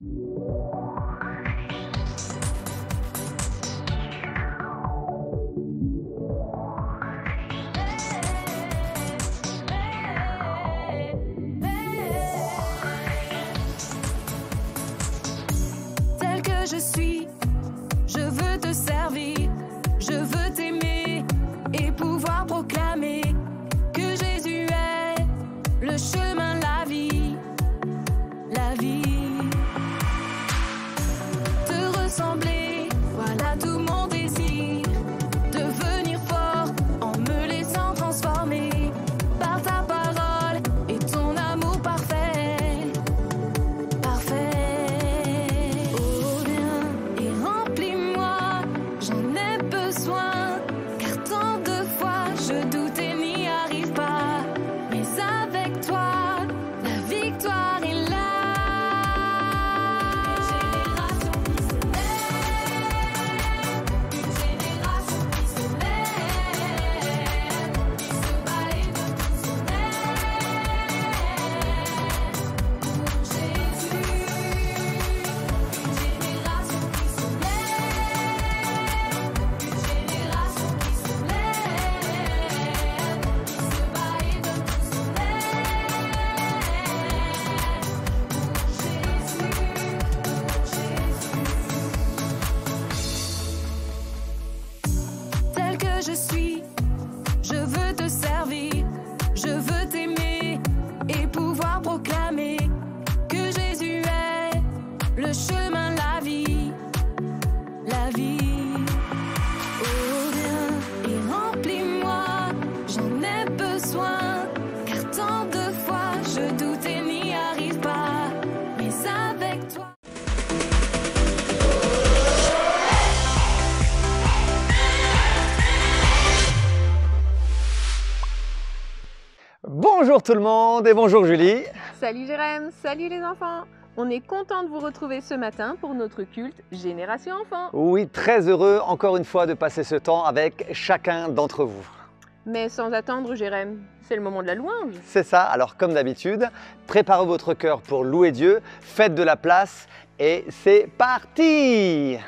Tel que je suis, je veux te servir, je veux t'aimer et pouvoir proclamer que Jésus est le chemin, la vie, la vie. Te ressembler, voilà tout mon désir, devenir fort en me laissant transformer par ta parole et ton amour parfait, parfait. Oh viens et remplis-moi, j'en ai besoin, car tant de fois je doute et n'y arrive pas, mais avec toi, la victoire est là. Une génération qui se lève, se bat et de tout son aile pour Jésus. Une génération qui se lève, une génération qui se lève, se bat et de tout son aile pour Jésus. Tel que je suis, je veux te servir, je veux t'aimer et pouvoir proclamer que Jésus est le chemin, la vie, la vie. Oh viens et remplis-moi, j'en ai besoin, car tant de fois je doute et n'y arrive pas, mais avec toi. Bonjour tout le monde et bonjour Julie. Salut Jérém, salut les enfants. On est content de vous retrouver ce matin pour notre culte Génération Enfant. Oui, très heureux encore une fois de passer ce temps avec chacun d'entre vous. Mais sans attendre Jérém, c'est le moment de la louange. C'est ça, alors comme d'habitude, préparez votre cœur pour louer Dieu, faites de la place et c'est parti!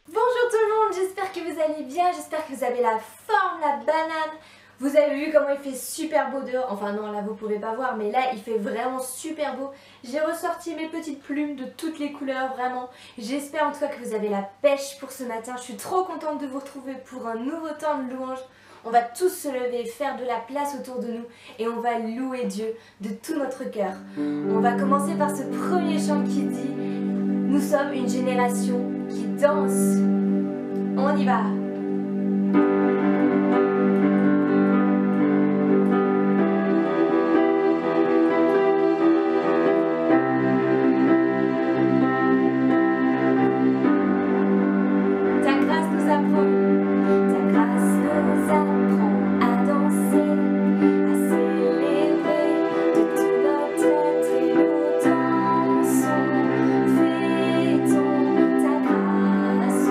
Bonjour tout le monde, j'espère que vous allez bien, j'espère que vous avez la forme, la banane. Vous avez vu comment il fait super beau dehors, enfin non là vous pouvez pas voir mais là il fait vraiment super beau. J'ai ressorti mes petites plumes de toutes les couleurs vraiment. J'espère en tout cas que vous avez la pêche pour ce matin. Je suis trop contente de vous retrouver pour un nouveau temps de louange. On va tous se lever, faire de la place autour de nous et on va louer Dieu de tout notre cœur. On va commencer par ce premier chant qui dit: nous sommes une génération qui danse. On y va. Ta grâce nous apprend, ta grâce nous apprend à danser, à célébrer de tout notre être et nous dansons, fêtons ta grâce,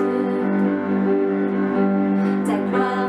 ta gloire.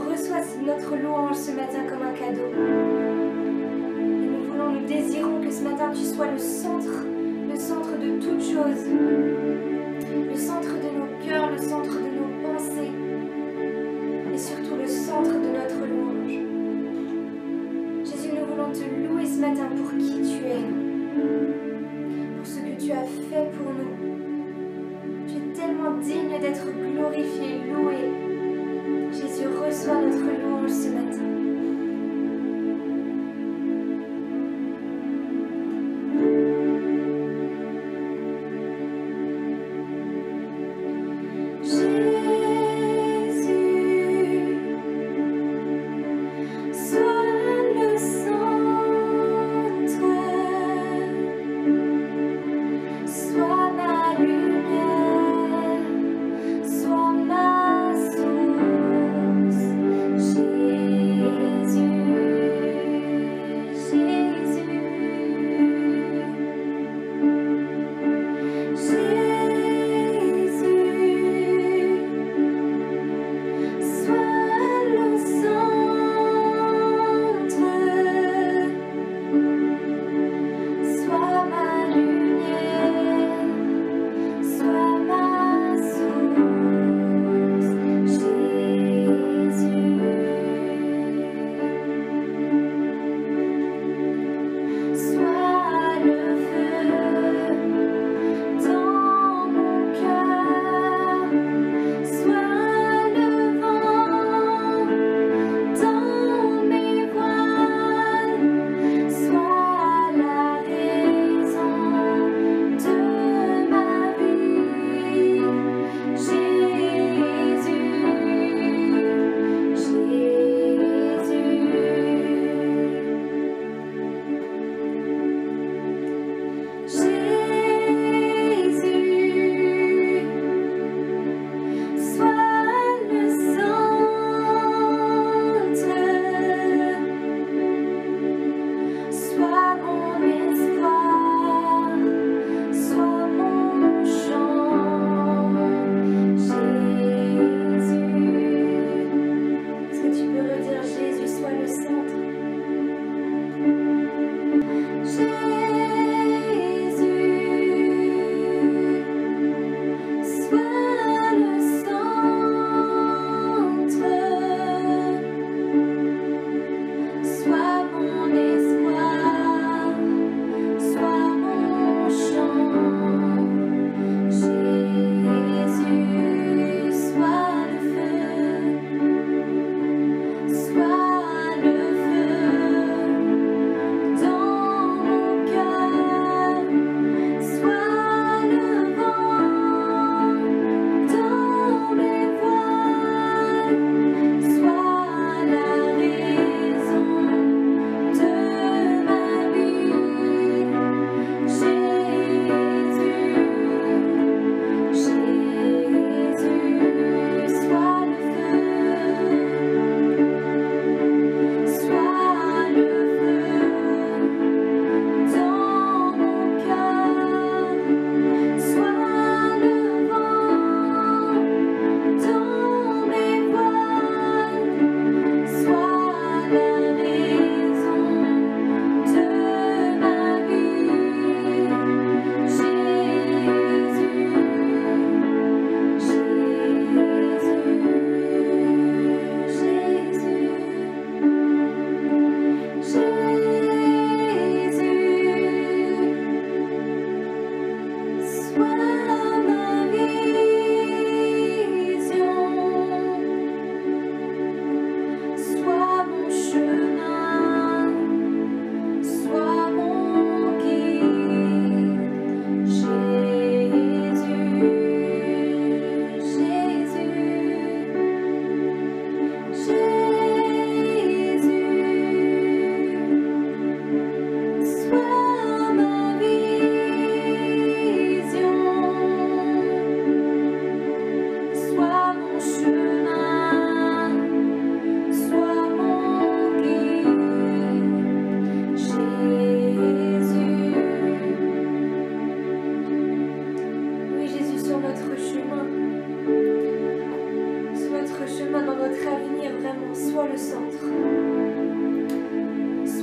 reçois notre louange ce matin comme un cadeau. Et nous désirons que ce matin tu sois le centre de toute chose, le centre de nos cœurs, le centre de nos pensées, et surtout le centre de notre louange. Jésus, nous voulons te louer ce matin pour qui tu es, pour ce que tu as fait pour nous. Tu es tellement digne d'être glorifié, loué. Jésus, reçois notre louange ce matin. Sois ma source, Jésus.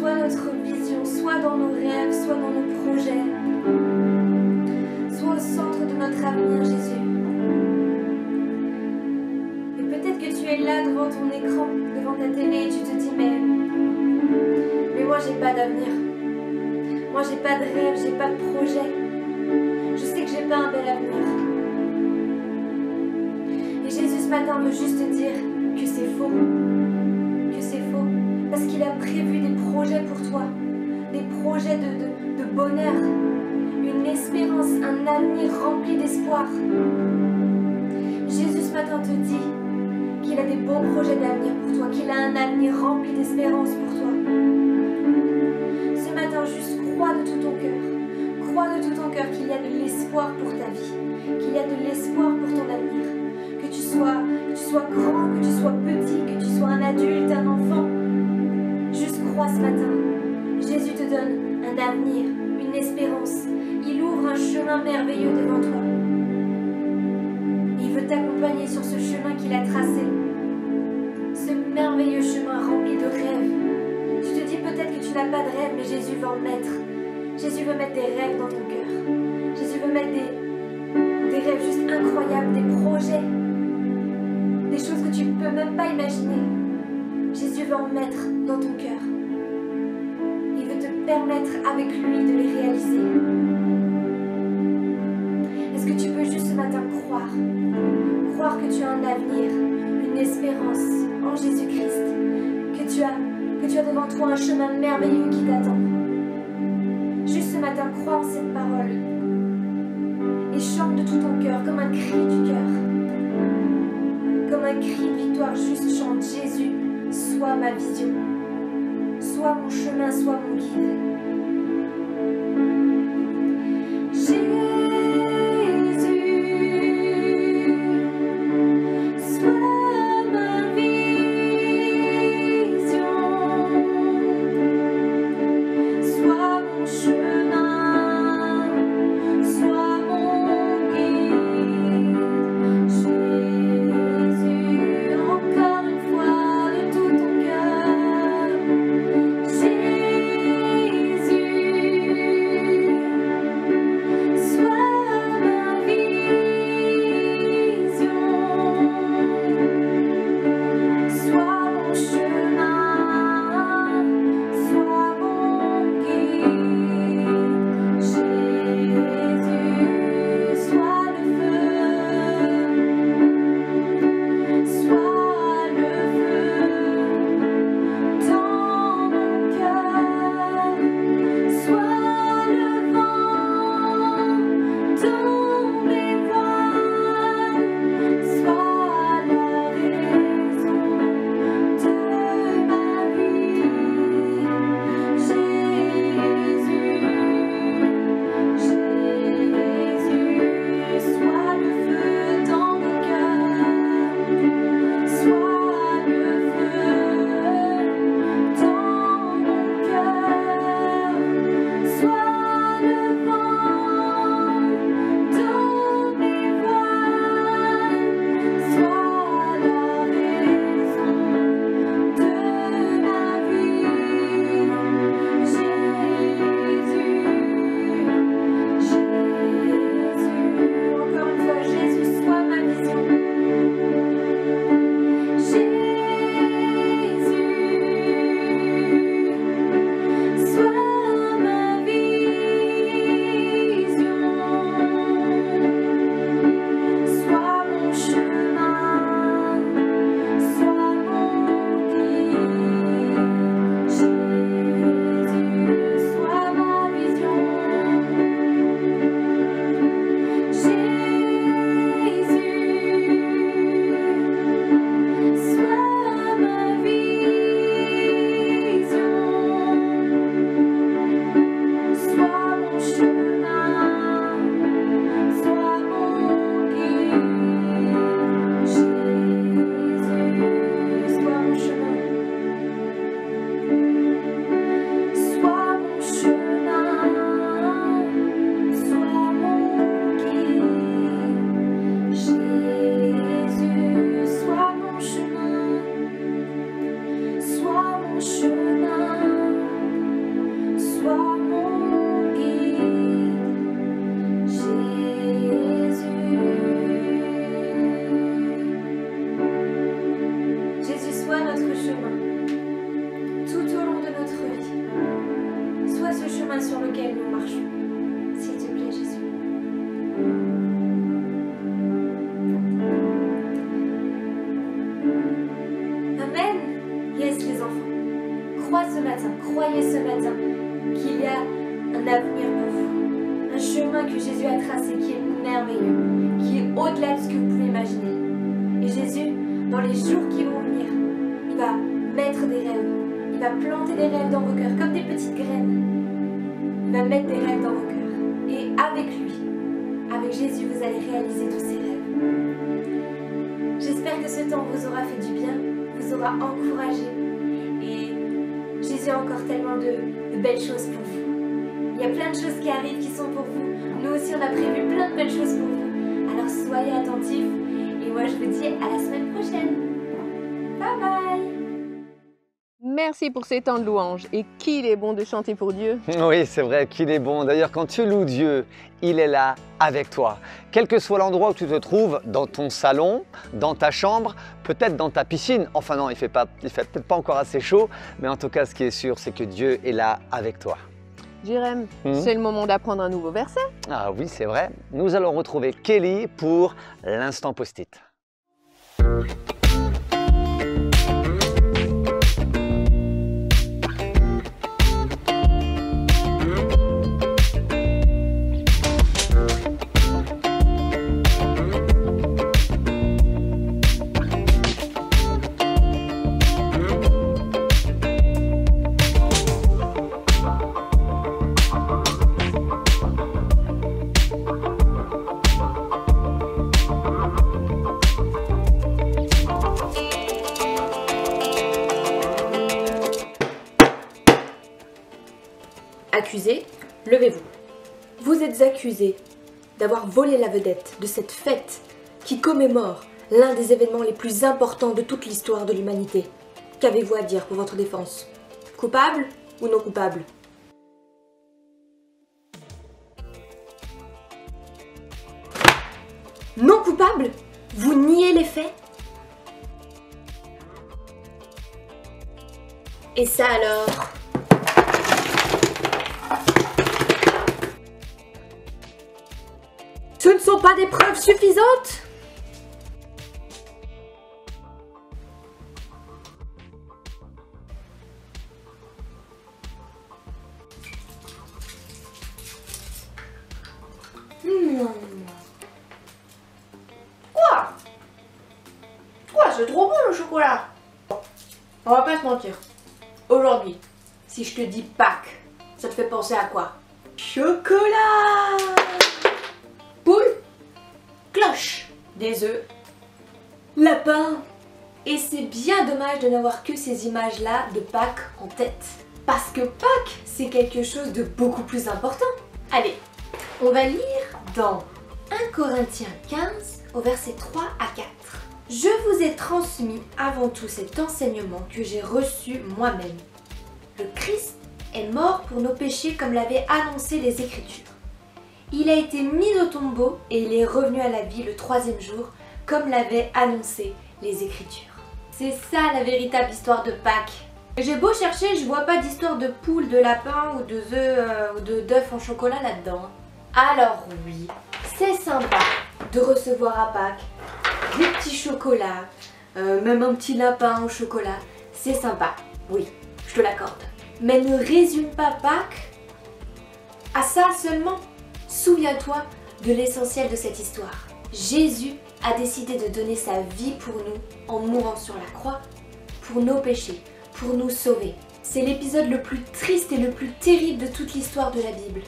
soit notre vision, soit dans nos rêves, soit dans nos projets. Sois au centre de notre avenir, Jésus. Et peut-être que tu es là devant ton écran, devant ta télé, et tu te dis, mais moi j'ai pas d'avenir. Moi j'ai pas de rêve, j'ai pas de projet. Je sais que j'ai pas un bel avenir. Et Jésus ce matin veut juste te dire que c'est faux. Que c'est faux. Parce qu'il a prévu des projets pour toi. Des projets de bonheur. Une espérance, un avenir rempli d'espoir. Jésus ce matin te dit qu'il a des beaux projets d'avenir pour toi. Qu'il a un avenir rempli d'espérance pour toi. Ce matin, juste crois de tout ton cœur. Crois de tout ton cœur qu'il y a de l'espoir pour ta vie. Qu'il y a de l'espoir pour ton avenir. Que tu sois grand, que tu sois petit, que tu sois un adulte, un enfant. Juste crois ce matin. Jésus te donne un avenir, une espérance. Il ouvre un chemin merveilleux devant toi. Il veut t'accompagner sur ce chemin qu'il a tracé. Ce merveilleux chemin rempli de rêves. Tu te dis peut-être que tu n'as pas de rêve, mais Jésus veut en mettre. Jésus veut mettre des rêves dans ton cœur. Jésus veut mettre des rêves juste incroyables, des projets. Des choses que tu ne peux même pas imaginer. Jésus veut en mettre dans ton cœur. Il veut te permettre avec lui de les réaliser. Est-ce que tu peux juste ce matin croire? Croire que tu as un avenir, une espérance en Jésus-Christ. Que tu as devant toi un chemin merveilleux qui t'attend. Juste ce matin, crois en cette parole. Et chante de tout ton cœur, comme un cri du cœur. Comme un cri de victoire, juste chante Jésus, sois ma vision. Sois mon chemin, sois mon guide. Jésus, chemin sur lequel nous marchons. S'il te plaît, Jésus. Amen. Yes, les enfants. Croyez ce matin qu'il y a un avenir pour vous. Un chemin que Jésus a tracé qui est merveilleux, qui est au-delà de ce que vous pouvez imaginer. Et Jésus, dans les jours qui vont venir, il va mettre des rêves. Il va planter des rêves dans vos cœurs, comme des petites graines. Il va mettre des rêves dans vos cœurs. Et avec lui, avec Jésus, vous allez réaliser tous ces rêves. J'espère que ce temps vous aura fait du bien, vous aura encouragé. Et Jésus a encore tellement de belles choses pour vous. Il y a plein de choses qui arrivent qui sont pour vous. Nous aussi, on a prévu plein de belles choses pour vous. Alors soyez attentifs. Et moi, je vous dis à la semaine prochaine. Bye bye! Merci pour ces temps de louange. Et qu'il est bon de chanter pour Dieu. Oui, c'est vrai qu'il est bon. D'ailleurs, quand tu loues Dieu, il est là avec toi. Quel que soit l'endroit où tu te trouves, dans ton salon, dans ta chambre, peut-être dans ta piscine. Enfin non, il fait peut-être pas encore assez chaud, mais en tout cas, ce qui est sûr, c'est que Dieu est là avec toi. Jérém, c'est le moment d'apprendre un nouveau verset. Ah oui, c'est vrai. Nous allons retrouver Kelly pour l'instant post-it. Accusés, levez-vous. Vous êtes accusés d'avoir volé la vedette de cette fête qui commémore l'un des événements les plus importants de toute l'histoire de l'humanité. Qu'avez-vous à dire pour votre défense? Coupable ou non coupable? Non coupable? Vous niez les faits? Et ça alors? Ce ne sont pas des preuves suffisantes? Quoi, c'est trop bon le chocolat. On va pas se mentir. Aujourd'hui, si je te dis Pâques, ça te fait penser à quoi? Chocolat! Poule, cloche, des œufs, Lapin. Et c'est bien dommage de n'avoir que ces images-là de Pâques en tête. Parce que Pâques, c'est quelque chose de beaucoup plus important. Allez, on va lire dans 1 Corinthiens 15 au verset 3 à 4. Je vous ai transmis avant tout cet enseignement que j'ai reçu moi-même. Le Christ est mort pour nos péchés comme l'avaient annoncé les Écritures. Il a été mis au tombeau et il est revenu à la vie le 3e jour comme l'avaient annoncé les Écritures. C'est ça la véritable histoire de Pâques. J'ai beau chercher, je vois pas d'histoire de poule, de lapin ou de œufs ou d'œufs en chocolat là-dedans. Alors oui, c'est sympa de recevoir à Pâques des petits chocolats, même un petit lapin au chocolat. C'est sympa, oui, je te l'accorde. Mais ne résume pas Pâques à ça seulement. Souviens-toi de l'essentiel de cette histoire. Jésus a décidé de donner sa vie pour nous en mourant sur la croix, pour nos péchés, pour nous sauver. C'est l'épisode le plus triste et le plus terrible de toute l'histoire de la Bible.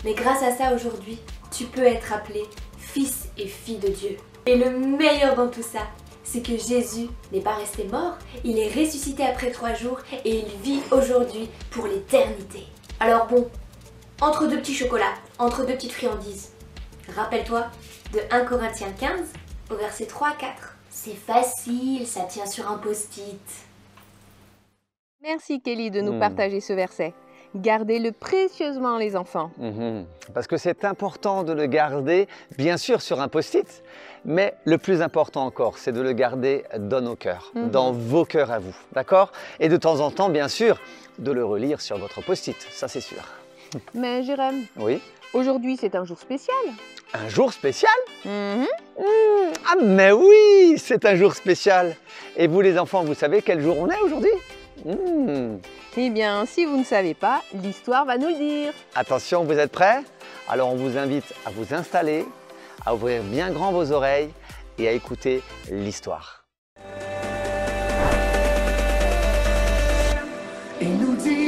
Mais grâce à ça aujourd'hui, tu peux être appelé fils et fille de Dieu. Et le meilleur dans tout ça, c'est que Jésus n'est pas resté mort, il est ressuscité après 3 jours et il vit aujourd'hui pour l'éternité. Alors bon, entre 2 petits chocolats, entre 2 petites friandises, rappelle-toi de 1 Corinthiens 15 au verset 3 à 4. C'est facile, ça tient sur un post-it. Merci Kelly de nous partager ce verset. Gardez-le précieusement les enfants. Parce que c'est important de le garder, bien sûr, sur un post-it, mais le plus important encore, c'est de le garder dans nos cœurs, dans vos cœurs à vous, d'accord? Et de temps en temps, bien sûr, de le relire sur votre post-it, ça c'est sûr. Mais Jérém, Oui. aujourd'hui c'est un jour spécial. Un jour spécial? Mhm. Ah mais oui, c'est un jour spécial. Et vous les enfants, vous savez quel jour on est aujourd'hui? Eh bien, si vous ne savez pas, l'histoire va nous le dire. Attention, vous êtes prêts? Alors on vous invite à vous installer, à ouvrir bien grand vos oreilles et à écouter l'histoire. Il nous dit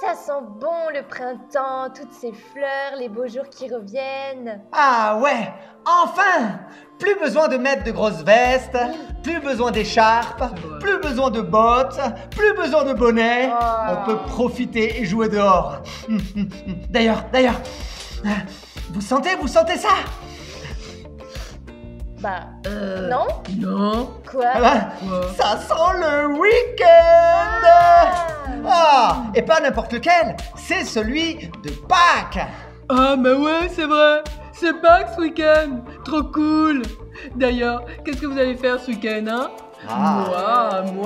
ça sent bon le printemps, toutes ces fleurs, les beaux jours qui reviennent. Ah ouais, enfin! Plus besoin de mettre de grosses vestes, plus besoin d'écharpes, plus besoin de bottes, plus besoin de bonnets. On peut profiter et jouer dehors. D'ailleurs, vous sentez ça? Bah, non? Non. Quoi? Ah bah, ça sent le week-end! Ah, et pas n'importe lequel, c'est celui de Pâques! Ah bah ouais, c'est vrai. C'est Pâques ce week-end. Trop cool. D'ailleurs, qu'est-ce que vous allez faire ce week-end, hein?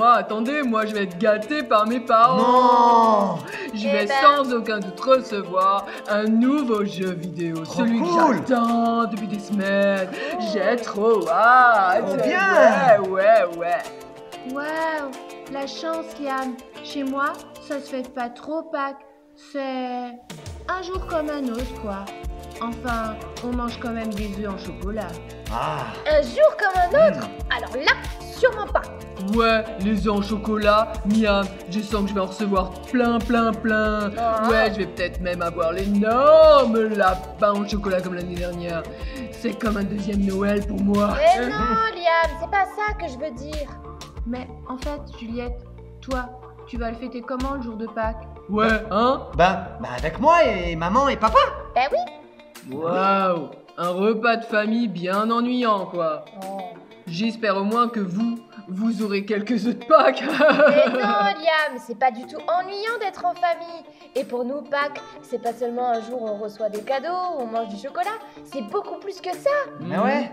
Attendez, moi je vais être gâté par mes parents. Non! Je vais sans aucun doute recevoir un nouveau jeu vidéo, celui cool. que j'attends depuis des semaines. J'ai trop hâte. Trop bien. Ouais. Waouh, la chance, Liam. Chez moi, ça se fête pas trop Pâques. C'est un jour comme un autre, quoi. Enfin, on mange quand même des œufs en chocolat. Ah! Un jour comme un autre? Alors là, sûrement pas. Ouais, les œufs en chocolat, miam, je sens que je vais en recevoir plein. Ouais, je vais peut-être même avoir l'énorme lapin en chocolat comme l'année dernière. C'est comme un deuxième Noël pour moi. Mais non, Liam, c'est pas ça que je veux dire. Mais en fait, Juliette, toi, tu vas le fêter comment le jour de Pâques? Ouais, hein? Ben avec moi et maman et papa! Ben oui. Waouh, un repas de famille bien ennuyant, quoi. J'espère au moins que vous aurez quelques œufs de Pâques. Mais non, Liam, c'est pas du tout ennuyant d'être en famille. Et pour nous, Pâques, c'est pas seulement un jour où on reçoit des cadeaux, où on mange du chocolat, c'est beaucoup plus que ça. Mais ouais!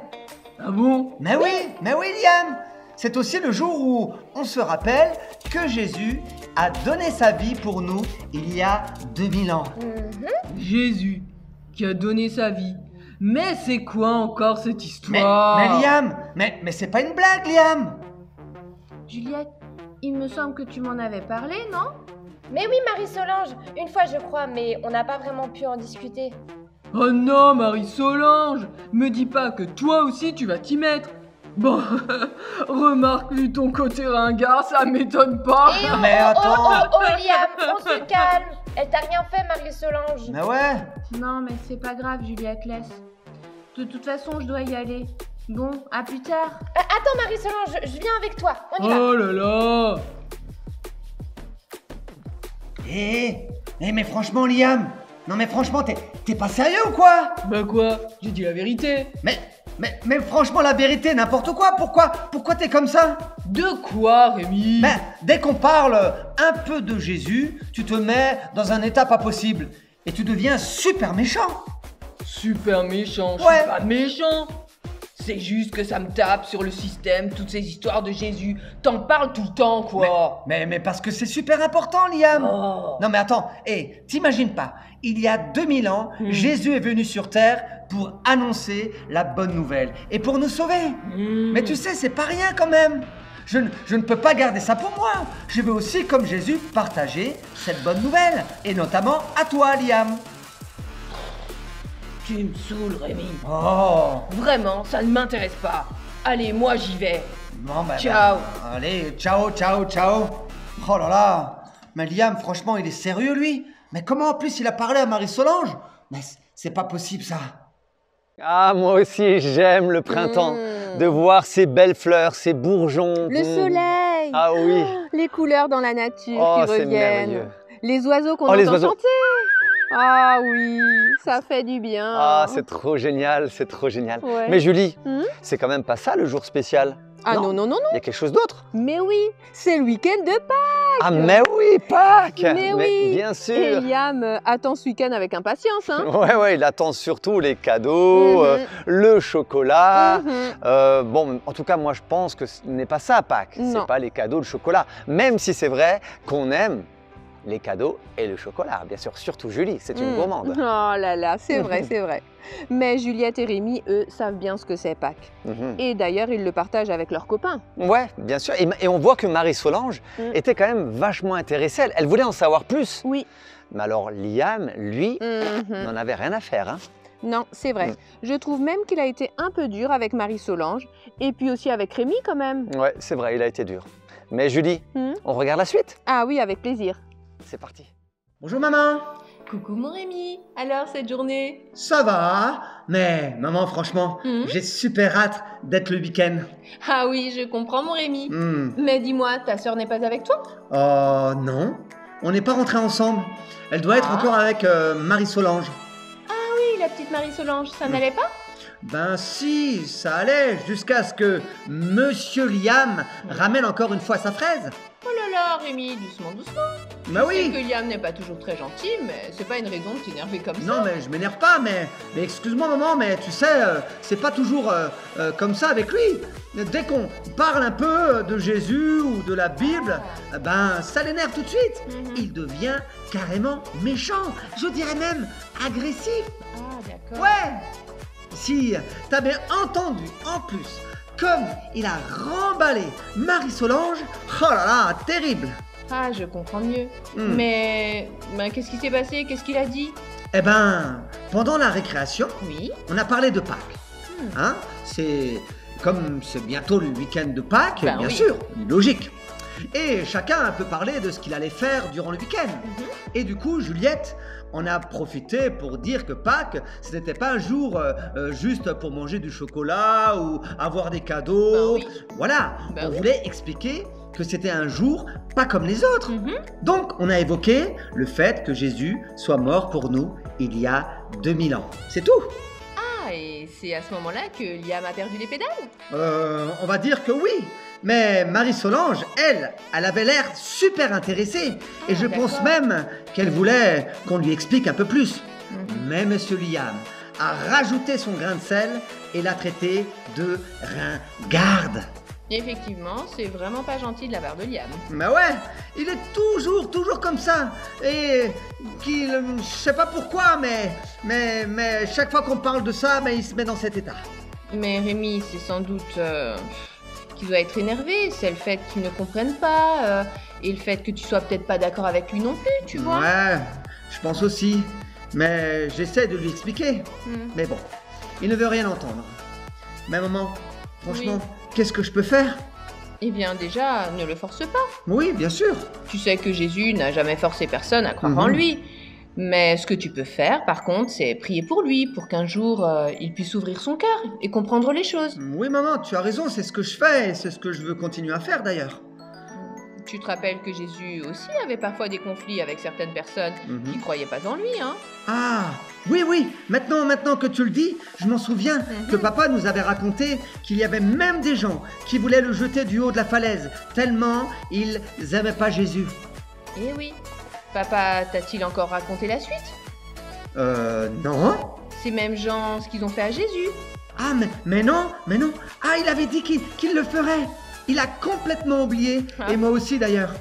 Ah bon? Mais oui, Liam! C'est aussi le jour où on se rappelle que Jésus a donné sa vie pour nous il y a 2000 ans. Jésus qui a donné sa vie. Mais c'est quoi encore cette histoire? Mais Liam, mais c'est pas une blague, Liam! Juliette, il me semble que tu m'en avais parlé, non? Mais oui, Marie-Solange, une fois je crois, mais on n'a pas vraiment pu en discuter. Oh non, Marie-Solange, me dis pas que toi aussi tu vas t'y mettre. Bon, remarque, vu ton côté ringard, ça m'étonne pas. Et Mais attends. Oh, Liam, on se calme. Elle t'a rien fait, Marie-Solange. Mais ouais! Non, mais c'est pas grave, Juliette, laisse. De toute façon, je dois y aller. Bon, à plus tard. Attends, Marie-Solange, je viens avec toi. On y va. Oh là là. Mais franchement, Liam! Non mais franchement, t'es pas sérieux ou quoi? Bah quoi? J'ai dit la vérité. Mais franchement, la vérité, n'importe quoi, pourquoi t'es comme ça? De quoi, Rémi? Ben, dès qu'on parle un peu de Jésus, tu te mets dans un état pas possible. Et tu deviens super méchant. Super méchant, je Ouais. suis pas méchant. C'est juste que ça me tape sur le système, toutes ces histoires de Jésus. T'en parles tout le temps, quoi. Mais parce que c'est super important, Liam. Oh. Non mais attends, t'imagines pas, il y a 2000 ans, Jésus est venu sur Terre pour annoncer la bonne nouvelle et pour nous sauver. Mais tu sais, c'est pas rien quand même. Je ne peux pas garder ça pour moi. Je veux aussi, comme Jésus, partager cette bonne nouvelle. Et notamment à toi, Liam. Tu me saoules, Rémi. Oh. Vraiment, ça ne m'intéresse pas. Allez, moi j'y vais. Bon, Ciao. Allez, ciao. Oh là là. Mais Liam, franchement, il est sérieux, lui. Mais comment en plus il a parlé à Marie-Solange? Mais c'est pas possible, ça. Ah, moi aussi, j'aime le printemps. De voir ces belles fleurs, ces bourgeons. Le soleil. Ah oui. Les couleurs dans la nature Oh, qui c'est reviennent. merveilleux. Les oiseaux qu'on Oh, les entend oiseaux. chanter. Ah oui, ça fait du bien. Ah, c'est trop génial, c'est trop génial. Ouais. Mais Julie, Hmm. c'est quand même pas ça le jour spécial. Ah non, non, non, non. Il y a quelque chose d'autre. Mais oui, c'est le week-end de Pâques. Ah mais oui, Pâques. Mais oui. bien Et sûr. Liam attend ce week-end avec impatience. Hein. Ouais, il attend surtout les cadeaux, Mhm. le chocolat. Mhm. Bon, en tout cas, moi, je pense que ce n'est pas ça, Pâques. Non. C'est pas les cadeaux, le chocolat. Même si c'est vrai qu'on aime les cadeaux et le chocolat. Bien sûr, surtout Julie, c'est une gourmande. Oh là là, c'est vrai, c'est vrai. Mais Juliette et Rémi, eux, savent bien ce que c'est Pâques. Mhm. Et d'ailleurs, ils le partagent avec leurs copains. Ouais, bien sûr. Et on voit que Marie-Solange était quand même vachement intéressée. Elle voulait en savoir plus. Oui. Mais alors, Liam, lui, Mhm. n'en avait rien à faire. Hein. Non, c'est vrai. Mm. Je trouve même qu'il a été un peu dur avec Marie-Solange. Et puis aussi avec Rémi quand même. Ouais, c'est vrai, il a été dur. Mais Julie, on regarde la suite. Ah oui, avec plaisir. C'est parti. Bonjour maman. Coucou mon Rémi. Alors cette journée? Ça va, mais maman, franchement, j'ai super hâte d'être le week-end. Ah oui, je comprends mon Rémi. Hmm. Mais dis-moi, ta sœur n'est pas avec toi? Oh non, on n'est pas rentrés ensemble. Elle doit être Ah. encore avec Marie-Solange. Oui, la petite Marie-Solange, ça n'allait pas? Ben si, ça allait, jusqu'à ce que Monsieur Liam ramène encore une fois sa fraise. Oh là là, Rémi, doucement, doucement. Bah Je sais oui. que Liam n'est pas toujours très gentil, mais c'est pas une raison de t'énerver comme ça. Non mais je m'énerve pas, mais excuse-moi maman, mais tu sais, c'est pas toujours comme ça avec lui. Dès qu'on parle un peu de Jésus ou de la Bible, ben ça l'énerve tout de suite. Il devient carrément méchant, je dirais même agressif. Ah, d'accord. Ouais. Si t'avais entendu en plus comme il a remballé Marie-Solange, oh là là, terrible. Ah, je comprends mieux. Hmm. Mais qu'est-ce qui s'est passé? Qu'est-ce qu'il a dit? Eh ben, pendant la récréation, Oui. on a parlé de Pâques. Hein, c'est comme c'est bientôt le week-end de Pâques, Ben bien oui. sûr, logique. Et chacun peut parler de ce qu'il allait faire durant le week-end. Et du coup, Juliette en a profité pour dire que Pâques, ce n'était pas un jour juste pour manger du chocolat ou avoir des cadeaux. Ben oui. Voilà, Ben on oui. voulait expliquer que c'était un jour pas comme les autres. Mhm. Donc, on a évoqué le fait que Jésus soit mort pour nous il y a 2000 ans. C'est tout. Ah, et c'est à ce moment-là que Liam a perdu les pédales? On va dire que oui. Mais Marie-Solange, elle avait l'air super intéressée. Et je pense d'accord. même qu'elle voulait qu'on lui explique un peu plus. Mais Monsieur Liam a rajouté son grain de sel et l'a traité de ringarde. Effectivement, c'est vraiment pas gentil de la part de Liam. Mais ouais, il est toujours comme ça. Et je sais pas pourquoi, mais chaque fois qu'on parle de ça, mais il se met dans cet état. Mais Rémi, c'est sans doute qu'il doit être énervé. C'est le fait qu'il ne comprenne pas et le fait que tu sois peut-être pas d'accord avec lui non plus, tu vois. Ouais, je pense aussi. Mais j'essaie de lui expliquer. Mais bon, il ne veut rien entendre. Mais maman, franchement, qu'est-ce que je peux faire? Eh bien déjà, ne le force pas. Oui, bien sûr. Tu sais que Jésus n'a jamais forcé personne à croire en lui. Mais ce que tu peux faire, par contre, c'est prier pour lui, pour qu'un jour, il puisse ouvrir son cœur et comprendre les choses. Oui, maman, tu as raison, c'est ce que je fais et c'est ce que je veux continuer à faire d'ailleurs. Tu te rappelles que Jésus aussi avait parfois des conflits avec certaines personnes qui ne croyaient pas en lui, hein? Ah, oui, maintenant que tu le dis, je m'en souviens que papa nous avait raconté qu'il y avait même des gens qui voulaient le jeter du haut de la falaise, tellement ils n'aimaient pas Jésus. Eh oui. Papa, t'a-t-il encore raconté la suite? Non. Ces mêmes gens, ce qu'ils ont fait à Jésus. Ah, mais non. Ah, il avait dit qu'il le ferait. Il a complètement oublié, et moi aussi d'ailleurs.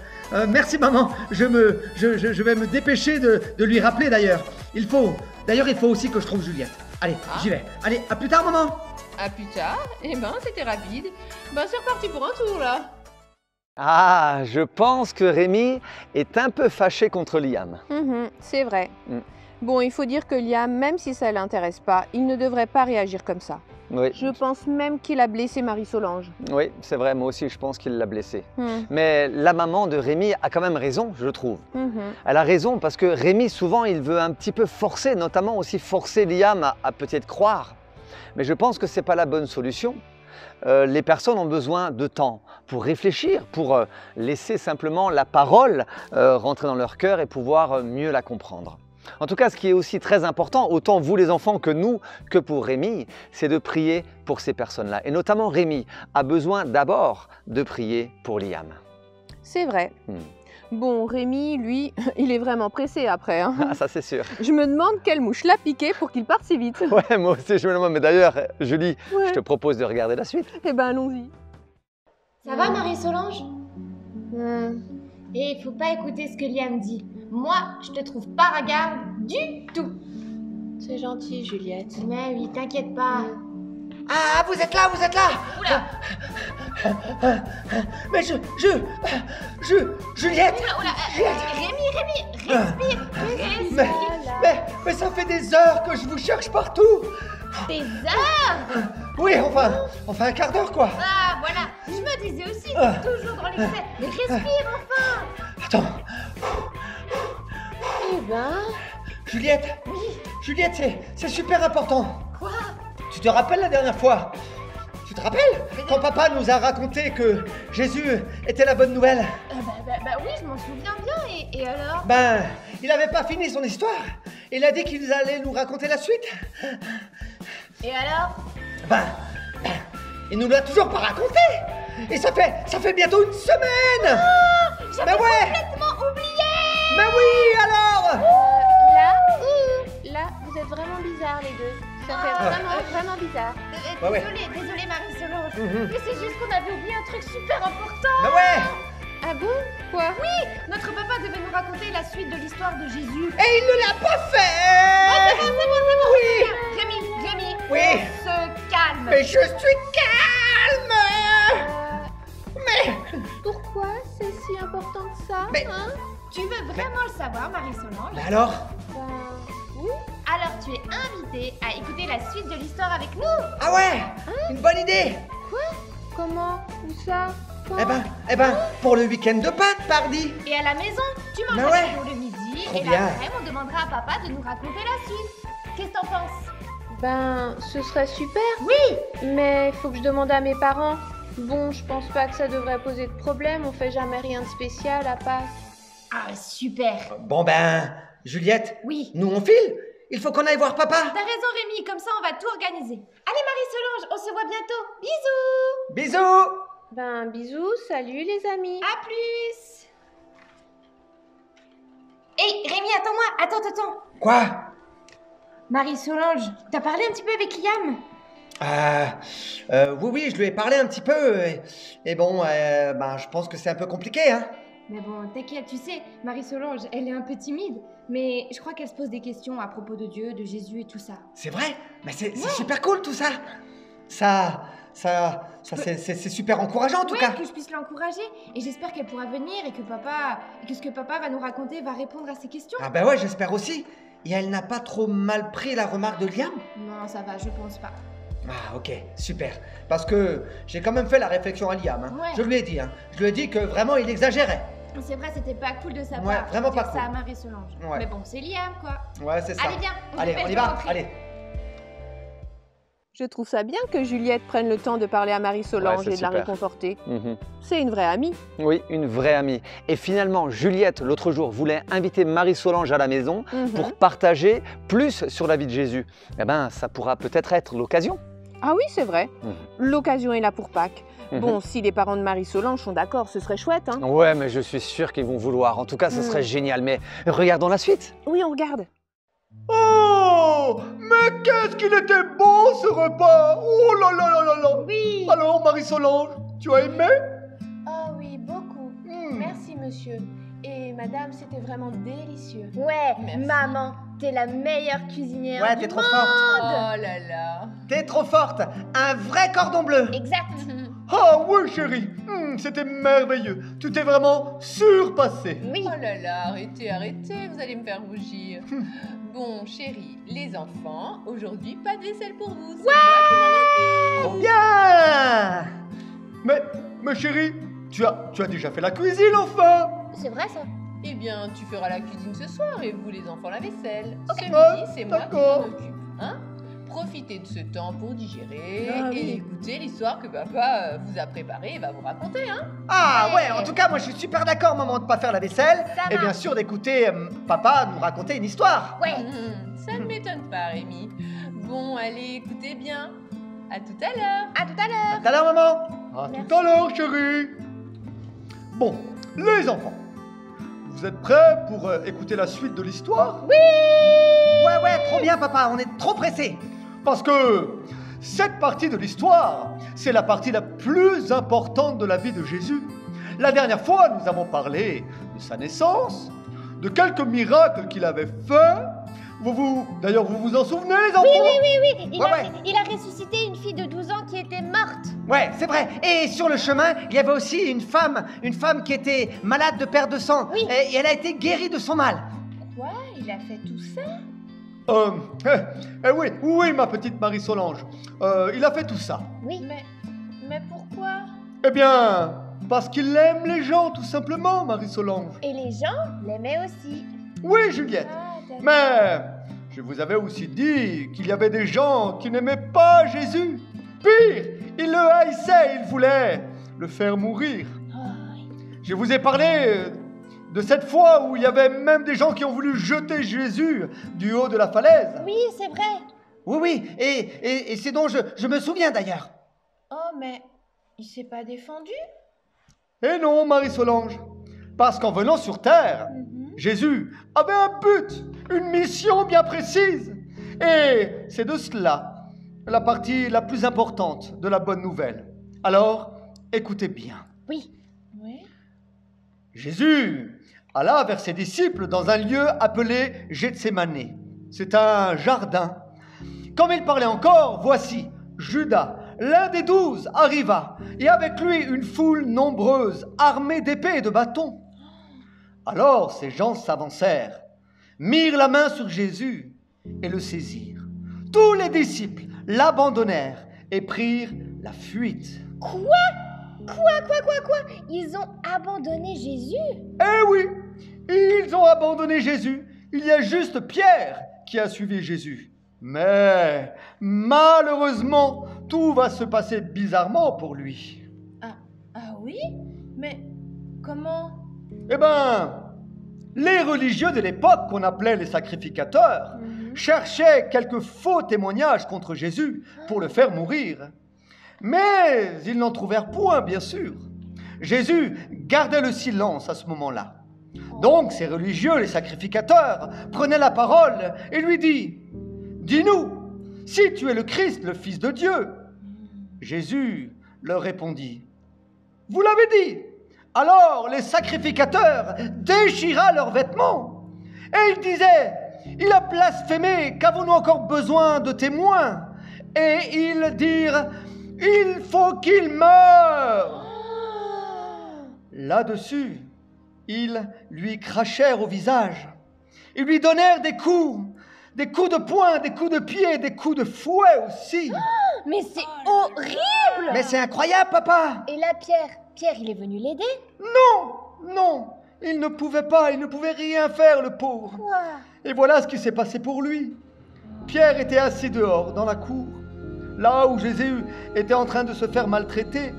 Merci maman, je vais me dépêcher de lui rappeler d'ailleurs. Il faut aussi que je trouve Juliette. Allez, j'y vais. Allez, à plus tard maman. À plus tard. Eh ben, c'était rapide. Ben, c'est reparti pour un tour, là. Ah, je pense que Rémi est un peu fâché contre Liam. C'est vrai. Bon, il faut dire que Liam, même si ça ne l'intéresse pas, il ne devrait pas réagir comme ça. Oui, Je pense même qu'il a blessé Marie-Solange. oui, c'est vrai, moi aussi je pense qu'il l'a blessé. Mais la maman de Rémi a quand même raison, je trouve. Elle a raison parce que Rémi, souvent, il veut un petit peu forcer, notamment aussi forcer Liam à peut-être croire. Mais je pense que ce n'est pas la bonne solution. les personnes ont besoin de temps pour réfléchir, pour laisser simplement la parole rentrer dans leur cœur et pouvoir mieux la comprendre. En tout cas, ce qui est aussi très important, autant vous les enfants que nous, que pour Rémi, c'est de prier pour ces personnes-là. Et notamment Rémi a besoin d'abord de prier pour Liam. C'est vrai. Bon, Rémi, lui, il est vraiment pressé après. Hein. Ah, ça c'est sûr. Je me demande quelle mouche l'a piqué pour qu'il parte si vite. Ouais, moi aussi je me demande. Mais d'ailleurs, Julie, Ouais. je te propose de regarder la suite. Eh ben, allons-y. Ça va Marie-Solange? Et faut pas écouter ce que Liam dit. Moi, je te trouve pas ringarde du tout. C'est gentil, Juliette. Mais oui, t'inquiète pas. Ah, vous êtes là, vous êtes là. Oula. Mais Juliette. Rémi, respire. Mais ça fait des heures que je vous cherche partout. Des heures. Oui, enfin un quart d'heure quoi. Ah, voilà. Je me disais aussi, toujours dans l'excès. Mais respire enfin. Attends. Eh ben, Juliette. Oui. Juliette, c'est super important. Quoi? Tu te rappelles la dernière fois? Tu te rappelles? Quand papa nous a raconté que Jésus était la bonne nouvelle. Bah oui, je m'en souviens bien. Et alors? Ben, il n'avait pas fini son histoire. Il a dit qu'il allait nous raconter la suite. Et alors? Ben, il nous l'a toujours pas raconté. Et ça fait bientôt une semaine. J'avais complètement oublié. Mais oui, alors. là, vous êtes vraiment bizarres les deux. Ça fait vraiment bizarre. Ouais. Désolée Marie-Solange. Mais c'est juste qu'on avait oublié un truc super important. Ben ouais. Ah bon? Quoi? Oui, notre papa devait nous raconter la suite de l'histoire de Jésus. Et il ne l'a pas fait. C'est bon. Oui. Rémi, Oui. on se calme. Mais je suis calme. Mais Pourquoi c'est si important que ça? Mais- hein? Tu veux vraiment le savoir, Marie-Solange? Mais alors? Ben, oui. Alors tu es invitée à écouter la suite de l'histoire avec nous. Ah ouais. Une bonne idée. Comment? Où ça? Quand? Eh ben, pour le week-end de Pâques, pardi. Et à la maison, tu Mais mangeras ouais. pour le midi. Trop et bien. l'après, on demandera à papa de nous raconter la suite. Qu'est-ce que t'en penses? Ben, ce serait super. Oui. Mais il faut que je demande à mes parents. Bon, je pense pas que ça devrait poser de problème. On fait jamais rien de spécial à Pâques. Ah, super. Bon ben, Juliette, Oui. nous on file. Il faut qu'on aille voir papa. T'as raison Rémi, comme ça on va tout organiser. Allez Marie-Solange, on se voit bientôt. Bisous. Bisous. Ben, bisous, salut les amis. À plus. Hé Rémi, attends-moi. Attends. Quoi? Marie-Solange, t'as parlé un petit peu avec Liam? Oui, je lui ai parlé un petit peu. Et bon, ben, je pense que c'est un peu compliqué, hein. Mais bon, t'inquiète, tu sais, Marie-Solange, elle est un peu timide. Mais je crois qu'elle se pose des questions à propos de Dieu, de Jésus et tout ça. C'est vrai? Mais c'est super cool tout ça. C'est super encourageant en tout Ouais, cas. que je puisse l'encourager. Et j'espère qu'elle pourra venir et que ce que papa va nous raconter va répondre à ses questions. Ah ben ouais, j'espère aussi. Et elle n'a pas trop mal pris la remarque de Liam? Non, ça va, je pense pas. Ah ok, super. Parce que j'ai quand même fait la réflexion à Liam. Hein. Ouais. Je lui ai dit. Hein. Je lui ai dit que vraiment il exagérait. C'est vrai, c'était pas cool de sa part. Ouais, vraiment de dire pas ça cool. à Marie-Solange. Ouais. Mais bon, c'est Liam, quoi. Ouais, c'est ça. Allez, viens, Allez, dépêche on y de va. rentrer. Allez. Je trouve ça bien que Juliette prenne le temps de parler à Marie-Solange Ouais, c'est et de la super. réconforter. Mhm. C'est une vraie amie. Oui, une vraie amie. Et finalement, Juliette, l'autre jour, voulait inviter Marie-Solange à la maison pour partager plus sur la vie de Jésus. Eh bien, ça pourra peut-être être l'occasion. Ah oui, c'est vrai. Mhm. L'occasion est là pour Pâques. Mhm. Bon, si les parents de Marie-Solange sont d'accord, ce serait chouette, hein. Ouais, mais je suis sûr qu'ils vont vouloir. En tout cas, ce serait génial. Mais regardons la suite. Oui, on regarde. Oh, mais qu'est-ce qu'il était bon ce repas. Oh là là là là là. Oui. Alors Marie-Solange, tu as aimé? Oh oui, beaucoup. Merci monsieur. Et madame, c'était vraiment délicieux. Ouais, Merci. maman, t'es la meilleure cuisinière Ouais, du t'es trop monde. forte. Oh là là. T'es trop forte. Un vrai cordon bleu. Exact. Ah oui chérie, c'était merveilleux. Tu t'es vraiment surpassée. Oui. Oh là là, arrêtez, vous allez me faire rougir. Bon, chérie, les enfants, aujourd'hui, pas de vaisselle pour vous. C'est moi qui m'en occupe. Trop bien. Mais chérie, tu as déjà fait la cuisine enfin. C'est vrai ça. Eh bien, tu feras la cuisine ce soir et vous, les enfants, la vaisselle. Ce Ouais, midi, c'est moi qui d'accord. m'en occupe. Hein? profiter de ce temps pour digérer Ah oui. et écouter l'histoire que papa vous a préparée et va vous raconter, hein. Ah ouais, en tout cas, moi je suis super d'accord, maman, de pas faire la vaisselle. Et bien sûr d'écouter papa nous raconter une histoire. Ça ne m'étonne pas, Rémi. Bon, allez, écoutez bien. À tout à l'heure. À tout à l'heure. À tout à l'heure, maman. À tout à l'heure, chérie. Bon, les enfants, vous êtes prêts pour écouter la suite de l'histoire? Ouais, trop bien, papa, on est trop pressés. Parce que cette partie de l'histoire, c'est la partie la plus importante de la vie de Jésus. La dernière fois, nous avons parlé de sa naissance, de quelques miracles qu'il avait faits. D'ailleurs, vous vous en souvenez, les enfants? Oui, Ouais. il a ressuscité une fille de 12 ans qui était morte. Ouais, c'est vrai. Et sur le chemin, il y avait aussi une femme qui était malade de perte de sang. Oui. Et elle a été guérie de son mal. Quoi? Il a fait tout ça? Oui, ma petite Marie-Solange. Il a fait tout ça. Oui. Mais pourquoi? Eh bien, parce qu'il aime les gens, tout simplement, Marie-Solange. Et les gens l'aimaient aussi. Oui, Juliette. Mais je vous avais aussi dit qu'il y avait des gens qui n'aimaient pas Jésus. Pire, ils le haïssaient, ils voulaient le faire mourir. Je vous ai parlé de cette fois où il y avait même des gens qui ont voulu jeter Jésus du haut de la falaise. Oui, c'est vrai. Oui, et c'est dont je me souviens d'ailleurs. Oh, mais il s'est pas défendu? Et non, Marie-Solange, parce qu'en venant sur terre, Jésus avait un but, une mission bien précise. Et c'est de cela la partie la plus importante de la bonne nouvelle. Alors, écoutez bien. Oui. Jésus alla vers ses disciples dans un lieu appelé Gethsémané. C'est un jardin. Comme il parlait encore, voici, Judas, l'un des 12, arriva, et avec lui une foule nombreuse, armée d'épées et de bâtons. Alors ces gens s'avancèrent, mirent la main sur Jésus et le saisirent. Tous les disciples l'abandonnèrent et prirent la fuite. Quoi? Ils ont abandonné Jésus? Eh oui, ils ont abandonné Jésus. Il y a juste Pierre qui a suivi Jésus. Mais malheureusement, tout va se passer bizarrement pour lui. Ah oui? Mais comment? Eh ben, les religieux de l'époque qu'on appelait les sacrificateurs cherchaient quelques faux témoignages contre Jésus pour le faire mourir. Mais ils n'en trouvèrent point, bien sûr. Jésus gardait le silence à ce moment-là. Donc ces religieux, les sacrificateurs, prenaient la parole et lui dit « Dis-nous, si tu es le Christ, le Fils de Dieu. » Jésus leur répondit « Vous l'avez dit !» Alors les sacrificateurs déchira leurs vêtements. Et ils disaient « Il a blasphémé, qu'avons-nous encore besoin de témoins ?» Et ils dirent « Il faut qu'il meure !» Là-dessus, ils lui crachèrent au visage. Ils lui donnèrent des coups de poing, des coups de pied, des coups de fouet aussi. Mais c'est horrible! Mais c'est incroyable, papa! Et là, Pierre, il est venu l'aider? Non, il ne pouvait pas, il ne pouvait rien faire, le pauvre. Et voilà ce qui s'est passé pour lui. Pierre était assis dehors, dans la cour, là où Jésus était en train de se faire maltraiter.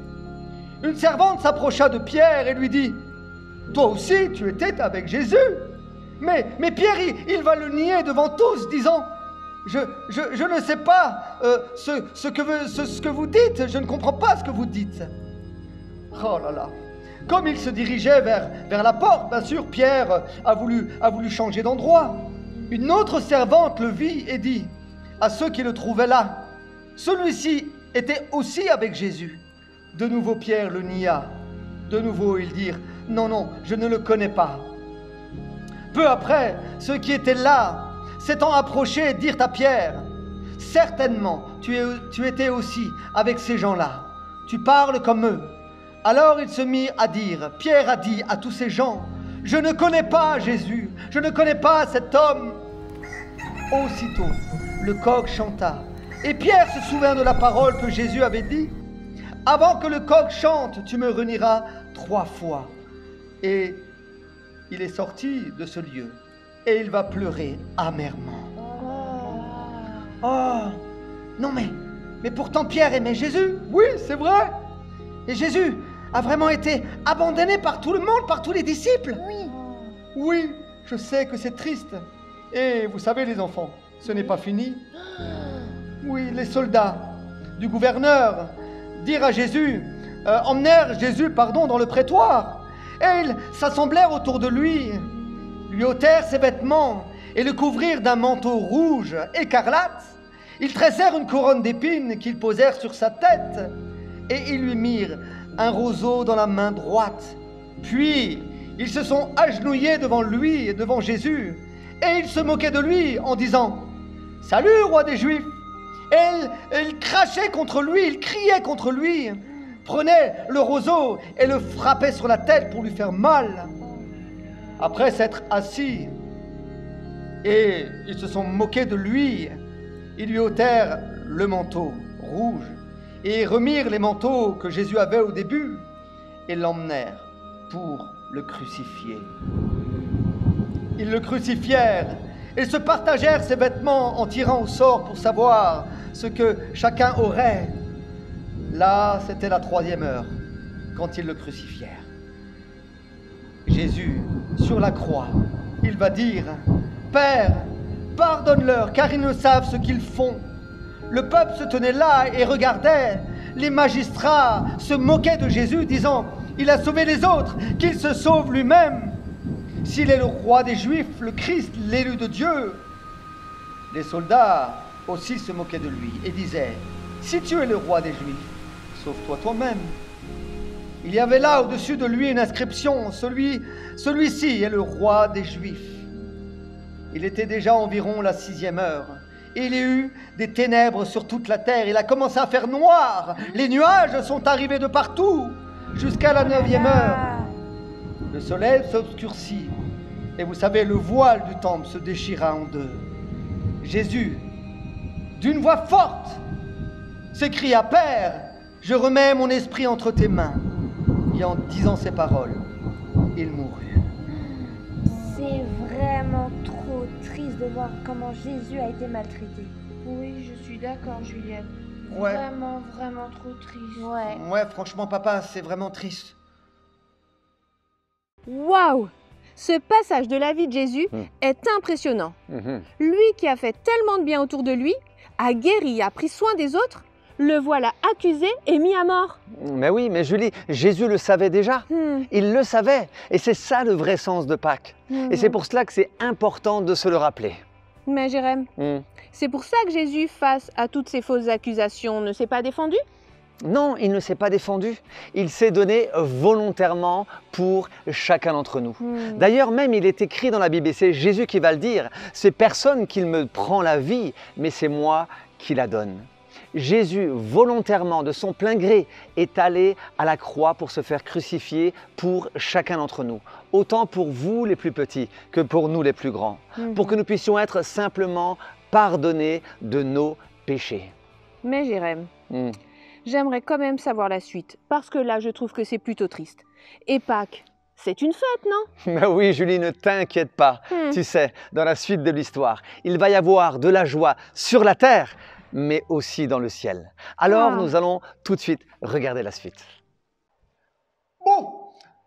Une servante s'approcha de Pierre et lui dit « Toi aussi, tu étais avec Jésus !» Mais Pierre, il va le nier devant tous, disant « Je ne sais pas ce que vous dites, je ne comprends pas ce que vous dites. » Oh là là! Comme il se dirigeait vers la porte, bien sûr, Pierre a voulu changer d'endroit. Une autre servante le vit et dit à ceux qui le trouvaient là, « Celui-ci était aussi avec Jésus. » De nouveau Pierre le nia. De nouveau ils dirent, « Non, je ne le connais pas. » Peu après, ceux qui étaient là, s'étant approchés, dirent à Pierre, « Certainement, tu étais aussi avec ces gens-là. Tu parles comme eux. » Alors il se mit à dire, Pierre a dit à tous ces gens, « Je ne connais pas Jésus, je ne connais pas cet homme. » Aussitôt, le coq chanta, et Pierre se souvint de la parole que Jésus avait dit, « Avant que le coq chante, tu me renieras 3 fois. » Et il est sorti de ce lieu, et il va pleurer amèrement. « Oh, Non mais pourtant Pierre aimait Jésus. Oui, c'est vrai. Et Jésus a vraiment été abandonné par tout le monde, par tous les disciples. Oui. Oui, je sais que c'est triste. Et vous savez les enfants, ce n'est pas fini. Oui, les soldats du gouverneur emmenèrent Jésus dans le prétoire. Et ils s'assemblèrent autour de lui ôtèrent ses vêtements et le couvrirent d'un manteau rouge écarlate. Ils tressèrent une couronne d'épines qu'ils posèrent sur sa tête et ils lui mirent un roseau dans la main droite. Puis ils se sont agenouillés devant lui et devant Jésus et ils se moquaient de lui en disant « Salut, roi des Juifs !» Et ils crachaient contre lui, ils criaient contre lui, prenaient le roseau et le frappaient sur la tête pour lui faire mal. Après s'être assis, et ils se sont moqués de lui, ils lui ôtèrent le manteau rouge et remirent les manteaux que Jésus avait au début et l'emmenèrent pour le crucifier. Ils le crucifièrent et se partagèrent ses vêtements en tirant au sort pour savoir ce que chacun aurait. Là, c'était la 3e heure, quand ils le crucifièrent. Jésus, sur la croix, il va dire « Père, pardonne-leur, car ils ne savent ce qu'ils font. » Le peuple se tenait là et regardait. Les magistrats se moquaient de Jésus, disant « Il a sauvé les autres, qu'il se sauve lui-même. S'il est le roi des Juifs, le Christ, l'élu de Dieu. » Les soldats aussi se moquaient de lui et disaient « Si tu es le roi des Juifs, sauve-toi toi-même. » Il y avait là au-dessus de lui une inscription, celui-ci est le roi des Juifs. Il était déjà environ la 6e heure. Et il y a eu des ténèbres sur toute la terre. Il a commencé à faire noir. Les nuages sont arrivés de partout, jusqu'à la 9e heure. Le soleil s'obscurcit. Et vous savez, le voile du temple se déchira en deux. Jésus, d'une voix forte, s'écria « Père, je remets mon esprit entre tes mains. » Et en disant ces paroles, il mourut. C'est vraiment trop triste de voir comment Jésus a été maltraité. Oui, je suis d'accord, Juliette. Ouais. Vraiment, vraiment trop triste. Ouais, franchement, papa, c'est vraiment triste. Waouh! Ce passage de la vie de Jésus est impressionnant. Lui qui a fait tellement de bien autour de lui, a guéri, a pris soin des autres, le voilà accusé et mis à mort. Mais oui, mais Julie, Jésus le savait déjà. Il le savait. Et c'est ça le vrai sens de Pâques. Et c'est pour cela que c'est important de se le rappeler. Mais Jérém, c'est pour ça que Jésus, face à toutes ces fausses accusations, ne s'est pas défendu? Non, il ne s'est pas défendu. Il s'est donné volontairement pour chacun d'entre nous. D'ailleurs, même il est écrit dans la Bible, et c'est Jésus qui va le dire, c'est personne qui me prend la vie, mais c'est moi qui la donne. Jésus, volontairement, de son plein gré, est allé à la croix pour se faire crucifier pour chacun d'entre nous. Autant pour vous les plus petits que pour nous les plus grands. Pour que nous puissions être simplement pardonnés de nos péchés. Mais Jérém, j'aimerais quand même savoir la suite, parce que là, je trouve que c'est plutôt triste. Et Pâques, c'est une fête, non? Mais oui, Julie, ne t'inquiète pas. Tu sais, dans la suite de l'histoire, il va y avoir de la joie sur la terre, mais aussi dans le ciel. Alors, nous allons tout de suite regarder la suite. Bon,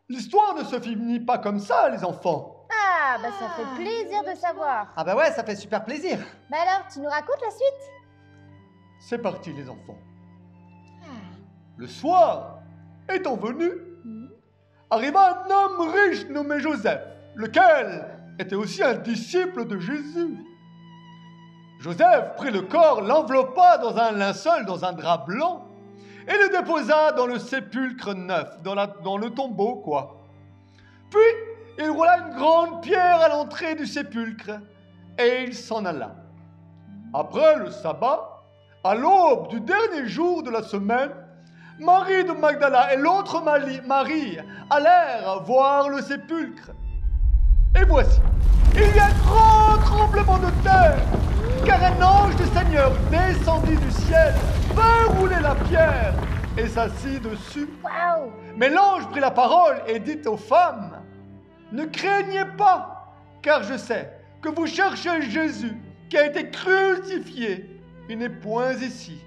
l'histoire ne se finit pas comme ça, les enfants. Ah, bah ça fait plaisir de savoir. Ah bah ouais, ça fait super plaisir. Bah alors, tu nous racontes la suite? C'est parti, les enfants. Le soir, étant venu, arriva un homme riche nommé Joseph, lequel était aussi un disciple de Jésus. Joseph prit le corps, l'enveloppa dans un linceul, dans un drap blanc, et le déposa dans le sépulcre neuf, dans le tombeau, quoi. Puis, il roula une grande pierre à l'entrée du sépulcre, et il s'en alla. Après le sabbat, à l'aube du dernier jour de la semaine, Marie de Magdala et l'autre Marie allèrent voir le sépulcre. Et voici, il y a un grand tremblement de terre, car un ange du Seigneur descendit du ciel, vint rouler la pierre et s'assit dessus. Waouh! Mais l'ange prit la parole et dit aux femmes, « Ne craignez pas, car je sais que vous cherchez Jésus qui a été crucifié. il n'est point ici.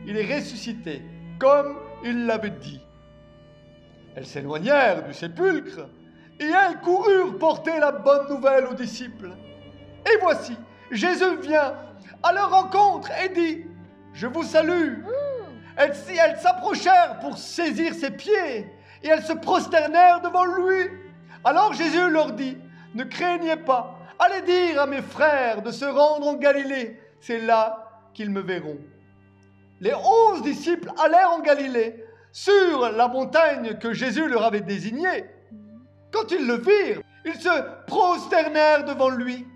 Il est ressuscité, comme il l'avait dit. » Elles s'éloignèrent du sépulcre, et elles coururent porter la bonne nouvelle aux disciples. Et voici, Jésus vient à leur rencontre et dit, « Je vous salue. » Elles s'approchèrent pour saisir ses pieds, et elles se prosternèrent devant lui. Alors Jésus leur dit, « Ne craignez pas, allez dire à mes frères de se rendre en Galilée, c'est là qu'ils me verront. » Les 11 disciples allèrent en Galilée, sur la montagne que Jésus leur avait désignée. Quand ils le virent, ils se prosternèrent devant lui.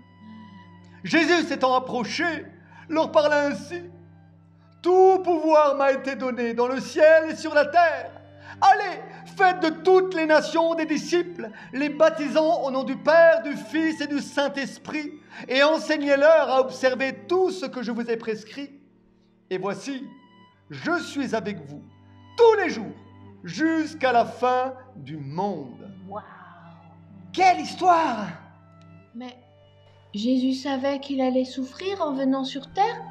Jésus s'étant approché, leur parla ainsi. « Tout pouvoir m'a été donné dans le ciel et sur la terre. Allez, faites de toutes les nations des disciples, les baptisant au nom du Père, du Fils et du Saint-Esprit, et enseignez-leur à observer tout ce que je vous ai prescrit. Et voici, je suis avec vous tous les jours, jusqu'à la fin du monde. » Waouh! Quelle histoire! Mais Jésus savait qu'il allait souffrir en venant sur terre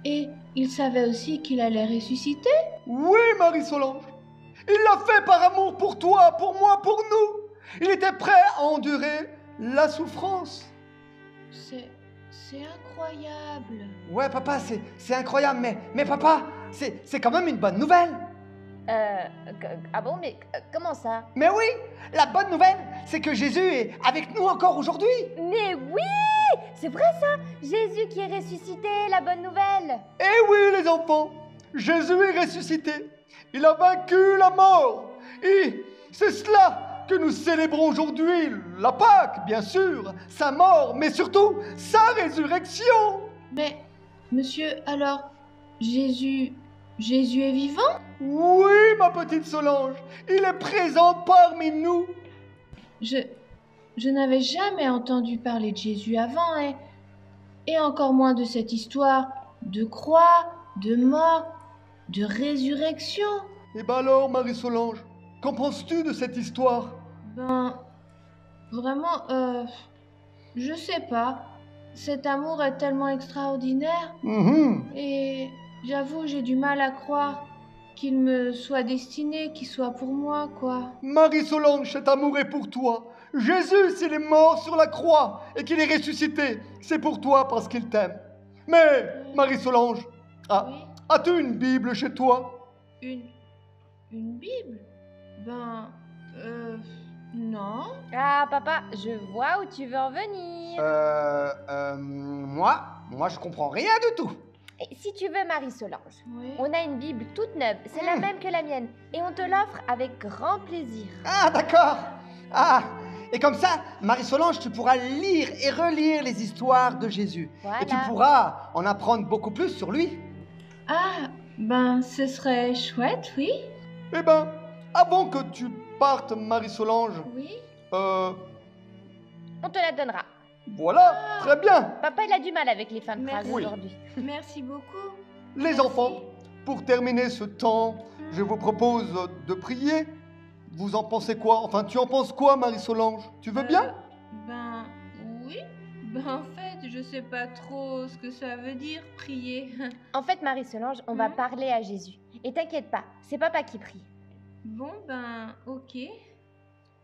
et il savait aussi qu'il allait ressusciter. Oui, Marie-Solange. Il l'a fait par amour pour toi, pour moi, pour nous. Il était prêt à endurer la souffrance. C'est incroyable. Ouais, papa, c'est incroyable, mais papa, c'est quand même une bonne nouvelle. Ah bon, mais comment ça? Mais oui, la bonne nouvelle, c'est que Jésus est avec nous encore aujourd'hui. Mais oui! C'est vrai ça! Jésus qui est ressuscité, la bonne nouvelle! Eh oui, les enfants, Jésus est ressuscité. Il a vaincu la mort. Et c'est cela que nous célébrons aujourd'hui, la Pâque, bien sûr, sa mort, mais surtout sa résurrection. Mais, monsieur, alors, Jésus est vivant? Oui, ma petite Solange, il est présent parmi nous. Je n'avais jamais entendu parler de Jésus avant, et encore moins de cette histoire de croix, de mort, de résurrection. Eh ben alors, Marie-Solange, qu'en penses-tu de cette histoire? Ben, vraiment, je sais pas. Cet amour est tellement extraordinaire, et j'avoue, j'ai du mal à croire qu'il me soit destiné, qu'il soit pour moi, quoi. Marie-Solange, cet amour est pour toi. Jésus, s'il est mort sur la croix et qu'il est ressuscité, c'est pour toi parce qu'il t'aime. Mais, Marie-Solange, as-tu une Bible chez toi? Une Bible? Ben, non. Ah, papa, je vois où tu veux en venir. Moi, je comprends rien du tout. Et si tu veux, Marie-Solange, Oui. on a une Bible toute neuve, c'est la même que la mienne, et on te l'offre avec grand plaisir. Ah, d'accord. Ah, et comme ça, Marie-Solange, tu pourras lire et relire les histoires de Jésus. Voilà. Et tu pourras en apprendre beaucoup plus sur lui. Ah, ben, ce serait chouette, oui. Eh ben, avant que tu partes, Marie-Solange, Oui. On te la donnera. voilà, très bien. Papa, il a du mal avec les fins de phrase Merci. aujourd'hui. Merci beaucoup. Les enfants, pour terminer ce temps, je vous propose de prier. Vous en pensez quoi? Enfin, tu en penses quoi, Marie-Solange? Tu veux bien? Ben, oui. Ben, en fait, je sais pas trop ce que ça veut dire, prier. En fait, Marie-Solange, on va parler à Jésus. Et t'inquiète pas, c'est papa qui prie. Bon, ben, ok.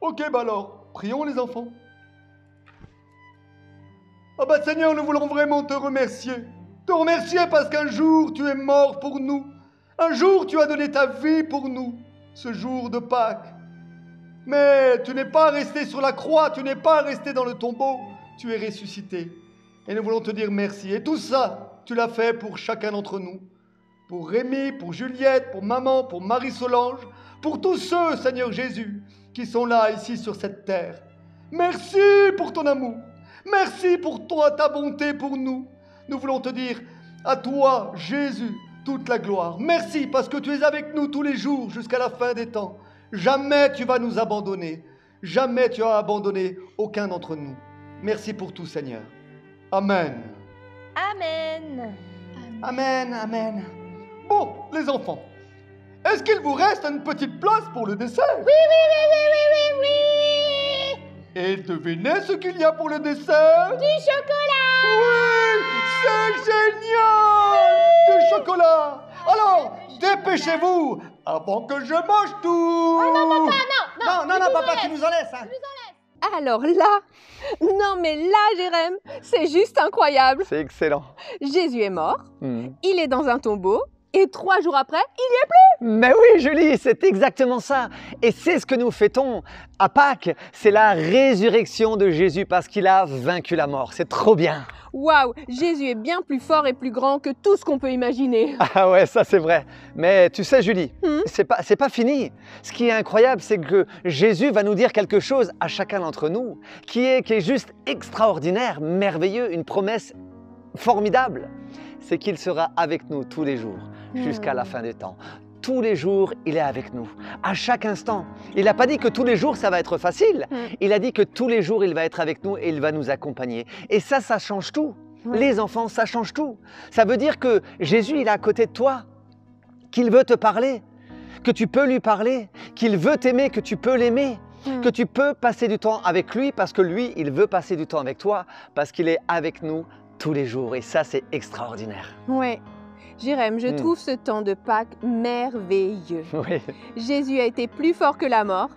Ok, bah alors, prions les enfants. Ah bah Seigneur, nous voulons vraiment te remercier. Te remercier parce qu'un jour tu es mort pour nous. Un jour tu as donné ta vie pour nous, ce jour de Pâques. Mais tu n'es pas resté sur la croix, tu n'es pas resté dans le tombeau, tu es ressuscité. Et nous voulons te dire merci. Et tout ça, tu l'as fait pour chacun d'entre nous. Pour Rémi, pour Juliette, pour maman, pour Marie-Solange, pour tous ceux, Seigneur Jésus, qui sont là, ici, sur cette terre. Merci pour ton amour. Merci pour ta bonté pour nous. Nous voulons te dire, à toi, Jésus, toute la gloire. Merci parce que tu es avec nous tous les jours jusqu'à la fin des temps. Jamais tu vas nous abandonner. Jamais tu as abandonné aucun d'entre nous. Merci pour tout, Seigneur. Amen. Amen. Amen, amen. Bon, les enfants, est-ce qu'il vous reste une petite place pour le dessert? Oui. Et devinez ce qu'il y a pour le dessert? Du chocolat. Oui, c'est génial! Du chocolat. Alors, dépêchez-vous avant que je mange tout. Oh non, papa, non, Non, papa, tu nous en laisses. Hein. Alors là, non mais là, Jérém, c'est juste incroyable. C'est excellent. Jésus est mort, Hmm. il est dans un tombeau, et 3 jours après, il y est plus. Mais oui, Julie, c'est exactement ça. Et c'est ce que nous fêtons à Pâques. C'est la résurrection de Jésus parce qu'il a vaincu la mort. C'est trop bien. Waouh, Jésus est bien plus fort et plus grand que tout ce qu'on peut imaginer. Ah ouais, ça c'est vrai. Mais tu sais, Julie, Hmm. c'est pas fini. Ce qui est incroyable, c'est que Jésus va nous dire quelque chose à chacun d'entre nous qui est juste extraordinaire, merveilleux, une promesse formidable. C'est qu'il sera avec nous tous les jours jusqu'à la fin des temps. Tous les jours, il est avec nous, à chaque instant. Il n'a pas dit que tous les jours, ça va être facile. Il a dit que tous les jours, il va être avec nous et il va nous accompagner. Et ça change tout. Les enfants, ça change tout. Ça veut dire que Jésus, il est à côté de toi, qu'il veut te parler, que tu peux lui parler, qu'il veut t'aimer, que tu peux l'aimer, que tu peux passer du temps avec lui parce que lui, il veut passer du temps avec toi, parce qu'il est avec nous tous les jours. Et ça, c'est extraordinaire. Ouais. Jérém, je trouve ce temps de Pâques merveilleux. Oui. Jésus a été plus fort que la mort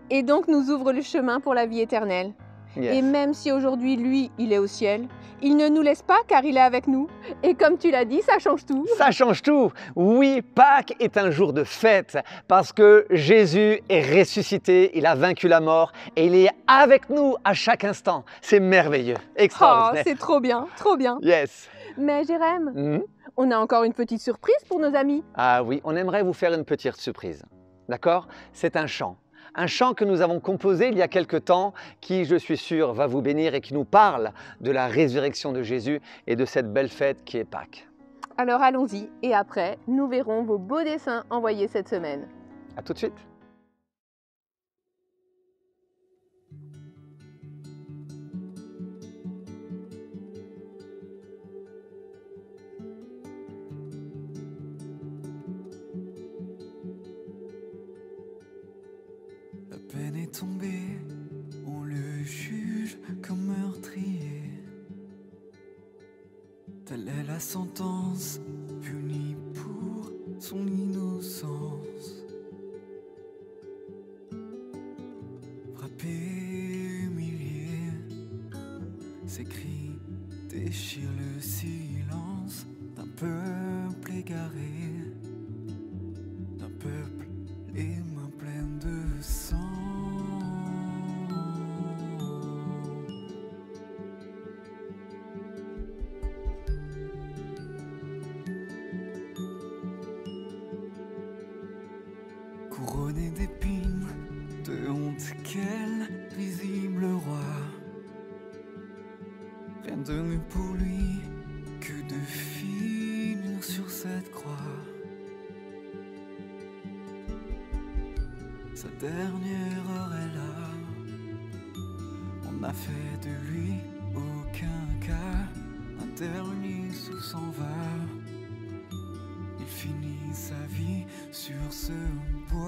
et donc nous ouvre le chemin pour la vie éternelle. Yes. Et même si aujourd'hui, lui, il est au ciel, il ne nous laisse pas car il est avec nous. Et comme tu l'as dit, ça change tout. Ça change tout. Oui, Pâques est un jour de fête parce que Jésus est ressuscité, il a vaincu la mort et il est avec nous à chaque instant. C'est merveilleux, Oh, extraordinaire. c'est trop bien, trop bien. Yes. Mais Jérém, Hmm. on a encore une petite surprise pour nos amis. Ah oui, on aimerait vous faire une petite surprise. D'accord? C'est un chant. Un chant que nous avons composé il y a quelque temps qui, je suis sûr, va vous bénir et qui nous parle de la résurrection de Jésus et de cette belle fête qui est Pâques. Alors allons-y et après, nous verrons vos beaux dessins envoyés cette semaine. À tout de suite. La peine est tombée, on le juge comme meurtrier. Telle est la sentence, punie pour son innocence. Frappé, humilié, ses cris déchirent le silence d'un peuple égaré, d'un peuple les mains pleines de sang. Couronné d'épines, de honte, quel risible roi. Rien de mieux pour lui que de finir sur cette croix. Sa dernière heure est là. On n'a fait de lui aucun cas. Un dernier sou s'en va. Il finit sa vie sur ce bois.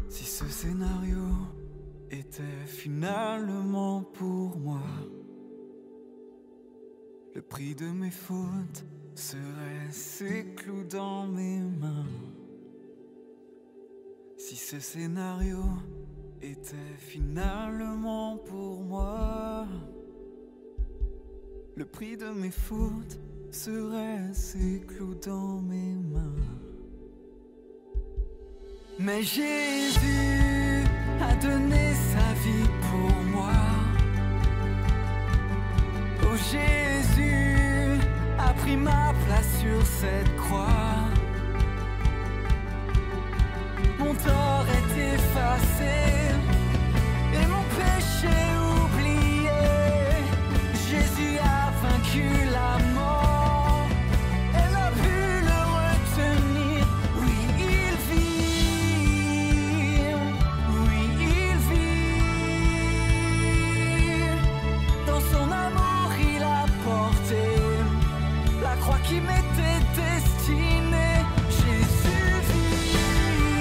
Si ce scénario était finalement pour moi, le prix de mes fautes serait ces clous dans mes mains. Si ce scénario était finalement pour moi, le prix de mes fautes serait ces clous dans mes mains. Mais Jésus a donné sa vie pour moi. Oh, Jésus a pris ma place sur cette croix. Mon tort est effacé et mon péché oublié. Jésus a vaincu la mort. Elle a pu le retenir. Oui, il vit. Oui, il vit. Dans son amour, il a porté la croix qui m'était destinée. Jésus vit.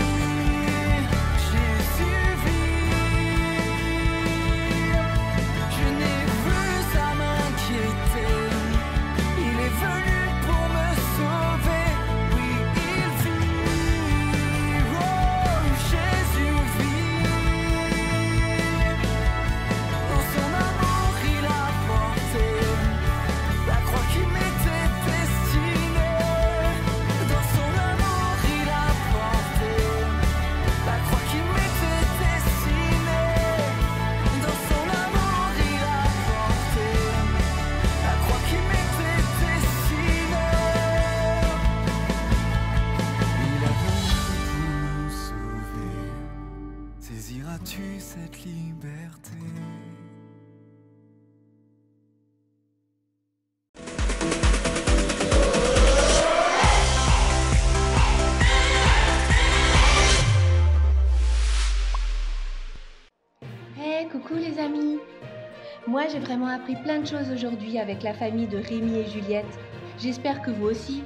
j'ai vraiment appris plein de choses aujourd'hui avec la famille de Rémi et Juliette. J'espère que vous aussi.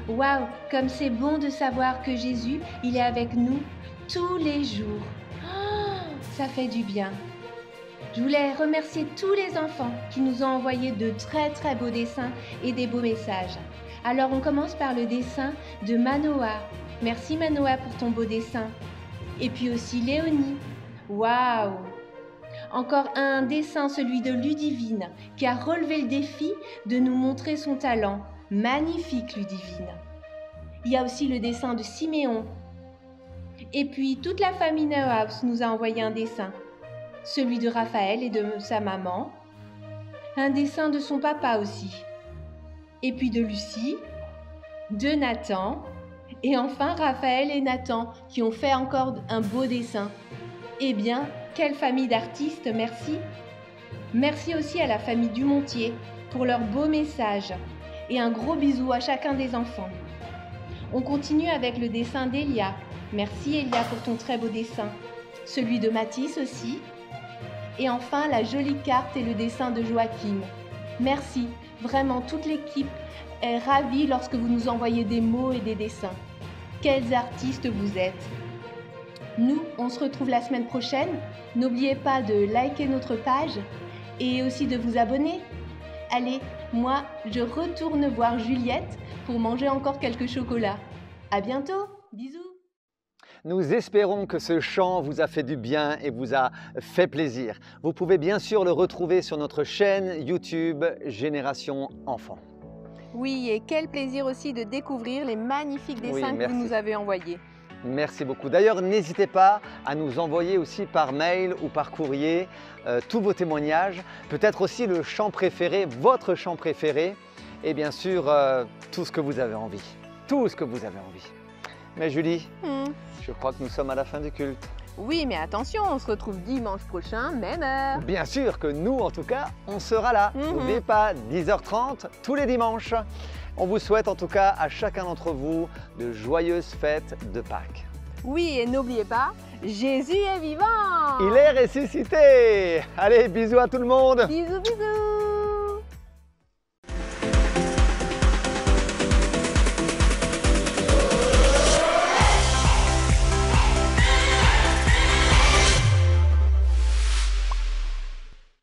Waouh, comme c'est bon de savoir que Jésus, il est avec nous tous les jours. Oh, ça fait du bien. Je voulais remercier tous les enfants qui nous ont envoyé de très beaux dessins et des beaux messages. Alors on commence par le dessin de Manoa. Merci Manoa pour ton beau dessin. Et puis aussi Léonie. Waouh! Encore un dessin, celui de Ludivine, qui a relevé le défi de nous montrer son talent. Magnifique Ludivine. Il y a aussi le dessin de Siméon. Et puis toute la famille Neuhaus nous a envoyé un dessin. Celui de Raphaël et de sa maman. Un dessin de son papa aussi. Et puis de Lucie, de Nathan, et enfin Raphaël et Nathan qui ont fait encore un beau dessin. Eh bien, quelle famille d'artistes, merci. Merci aussi à la famille Dumontier pour leur beau message. Et un gros bisou à chacun des enfants. On continue avec le dessin d'Elia. Merci Elia pour ton très beau dessin. Celui de Mathis aussi. Et enfin la jolie carte et le dessin de Joachim. Merci, vraiment toute l'équipe est ravie lorsque vous nous envoyez des mots et des dessins. Quels artistes vous êtes! Nous, on se retrouve la semaine prochaine. N'oubliez pas de liker notre page et aussi de vous abonner. Allez, moi, je retourne voir Juliette pour manger encore quelques chocolats. À bientôt, bisous. Nous espérons que ce chant vous a fait du bien et vous a fait plaisir. Vous pouvez bien sûr le retrouver sur notre chaîne YouTube Génération Enfant. Oui, et quel plaisir aussi de découvrir les magnifiques dessins que vous nous avez envoyés. Merci beaucoup. D'ailleurs, n'hésitez pas à nous envoyer aussi par mail ou par courrier tous vos témoignages, peut-être aussi le chant préféré, votre chant préféré, et bien sûr tout ce que vous avez envie. Tout ce que vous avez envie. Mais Julie, je crois que nous sommes à la fin du culte. Oui, mais attention, on se retrouve dimanche prochain, même heure. Bien sûr que nous, en tout cas, on sera là. N'oubliez pas, 10h30 tous les dimanches. On vous souhaite en tout cas à chacun d'entre vous de joyeuses fêtes de Pâques. Oui, et n'oubliez pas, Jésus est vivant. Il est ressuscité. Allez, bisous à tout le monde. Bisous, bisous.